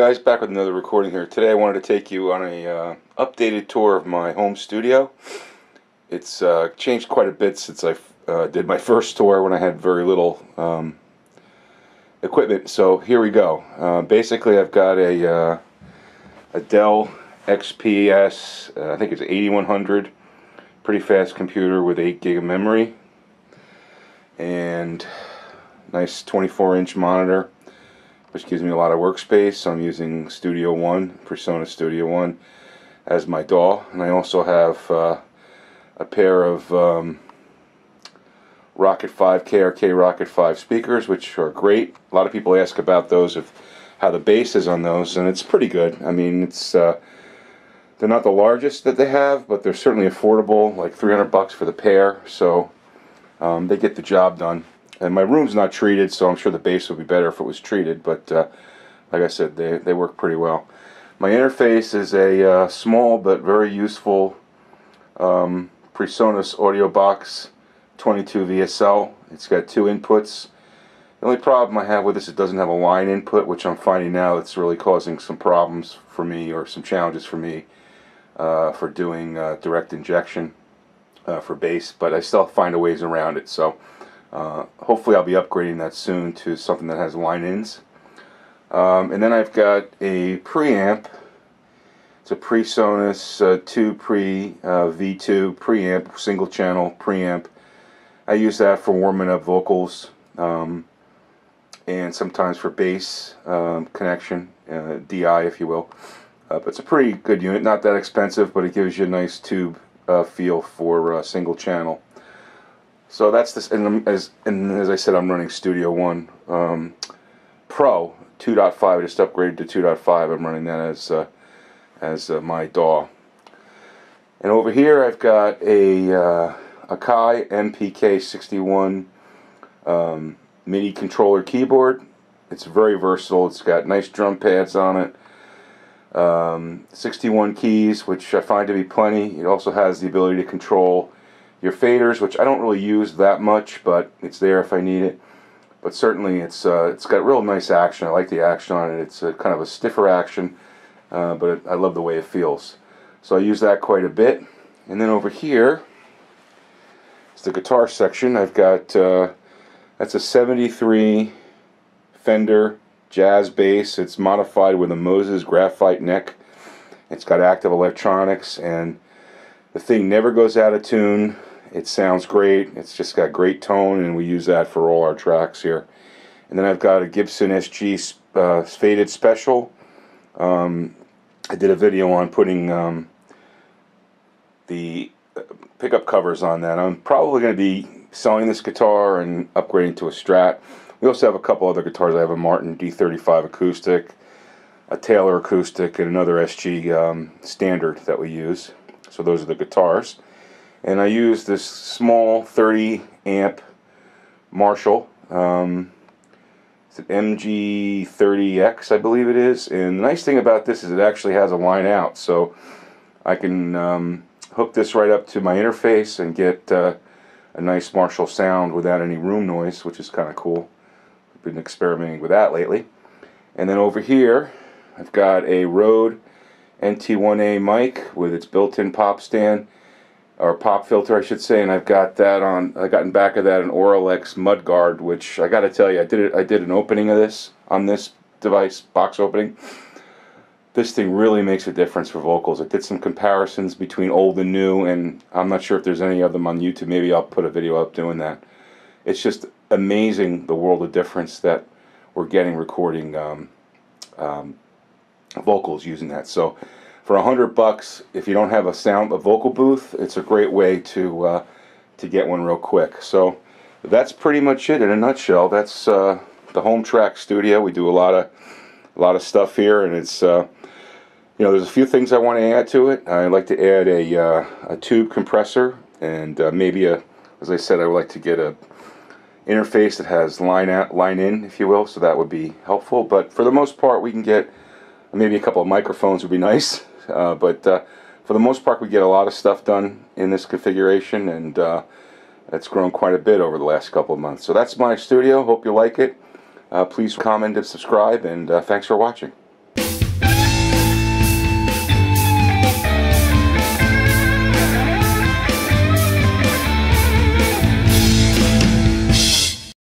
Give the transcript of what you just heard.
guys, back with another recording here. Today I wanted to take you on a updated tour of my home studio. It's changed quite a bit since I did my first tour when I had very little equipment. So here we go. Basically I've got a Dell XPS, I think it's 8100, pretty fast computer with 8 gig of memory and nice 24-inch monitor, which gives me a lot of workspace. So I'm using Studio One, Persona Studio One, as my DAW, and I also have a pair of Rocket 5 KRK Rocket 5 speakers, which are great. A lot of people ask about those, of how the bass is on those, and it's pretty good. I mean, it's they're not the largest that they have, but they're certainly affordable, like $300 for the pair. So they get the job done. And my room's not treated, so I'm sure the bass would be better if it was treated, but like I said, they work pretty well. My interface is a small but very useful PreSonus Audio Box 22 VSL. It's got 2 inputs. The only problem I have with this, it doesn't have a line input, which I'm finding now it's really causing some problems for me, or some challenges for me, for doing direct injection for bass, but I still find a ways around it. So hopefully I'll be upgrading that soon to something that has line-ins. And then I've got a preamp. It's a PreSonus 2 V2 preamp, single channel preamp. I use that for warming up vocals and sometimes for bass connection, DI if you will. But it's a pretty good unit, not that expensive, but it gives you a nice tube feel for single channel. So that's this, and as I said, I'm running Studio One Pro 2.5. I just upgraded to 2.5. I'm running that as my DAW. And over here I've got a Akai MPK61 MIDI controller keyboard. It's very versatile. It's got nice drum pads on it. 61 keys, which I find to be plenty. It also has the ability to control your faders, which I don't really use that much, but it's there if I need it. But certainly it's got real nice action. I like the action on it. It's kind of a stiffer action, but I love the way it feels. So I use that quite a bit. And then over here is the guitar section. I've got that's a 73 Fender jazz bass. It's modified with a Moses graphite neck. It's got active electronics, and the thing never goes out of tune. It sounds great. It's just got great tone, and we use that for all our tracks here. And then I've got a Gibson SG Faded Special. I did a video on putting the pickup covers on that. I'm probably going to be selling this guitar and upgrading to a Strat. We also have a couple other guitars. I have a Martin D35 acoustic, a Taylor acoustic, and another SG standard that we use. So those are the guitars. And I use this small 30 amp Marshall. It's an MG30X, I believe it is. And the nice thing about this is it actually has a line out. So I can hook this right up to my interface and get a nice Marshall sound without any room noise, which is kind of cool. I've been experimenting with that lately. And then over here I've got a Rode NT1A mic with its built-in pop stand, or pop filter I should say, and I've got that on, I got in back of that an Auralex mudguard, which I gotta tell you, I did an opening of this on this device, box opening. This thing really makes a difference for vocals. I did some comparisons between old and new, and I'm not sure if there's any of them on YouTube. Maybe I'll put a video up doing that. It's just amazing the world of difference that we're getting recording vocals using that. So for $100, if you don't have a vocal booth, it's a great way to get one real quick. So that's pretty much it in a nutshell. That's the HomeTracks studio. We do a lot of stuff here, and it's you know, there's a few things I want to add to it. I'd like to add a tube compressor, and maybe as I said, I would like to get a interface that has line in, if you will. So that would be helpful. But for the most part, we can get maybe a couple of microphones would be nice. But for the most part, we get a lot of stuff done in this configuration, and it's grown quite a bit over the last couple of months. So that's my studio. Hope you like it. Please comment and subscribe, and thanks for watching.